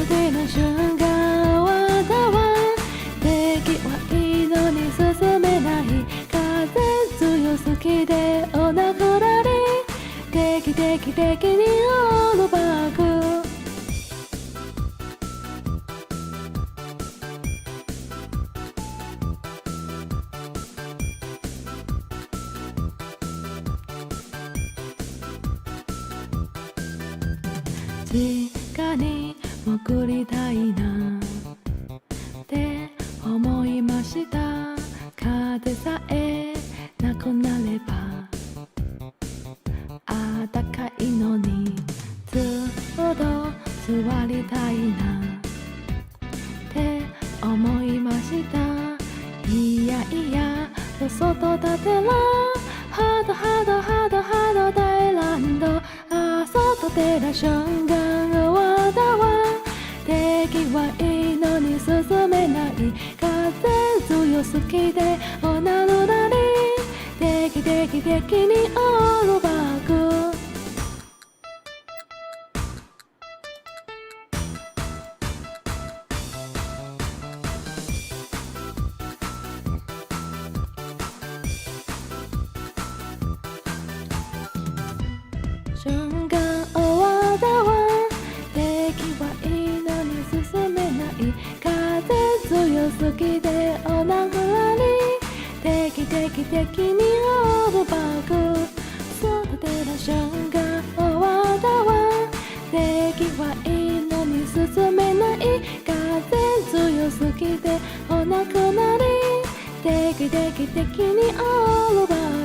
時の瞬間はだわ敵はいいのに進めない風強すぎてお亡くなり定期にオールバック地下に潜りたいなって思いました風さえなくなればあったかいのにずっと座りたいなって思いましたいや外立てらハードダイランド外出た瞬間はだわ敵はいいのに進めない風強すぎておなるなり定期にオールバック瞬間終わったわ敵はいいのに進めない風強すぎてお亡くなり定期にオールバック育てた瞬間終わったわ敵はいいのに進めない風強すぎてお亡くなり定期にオールバック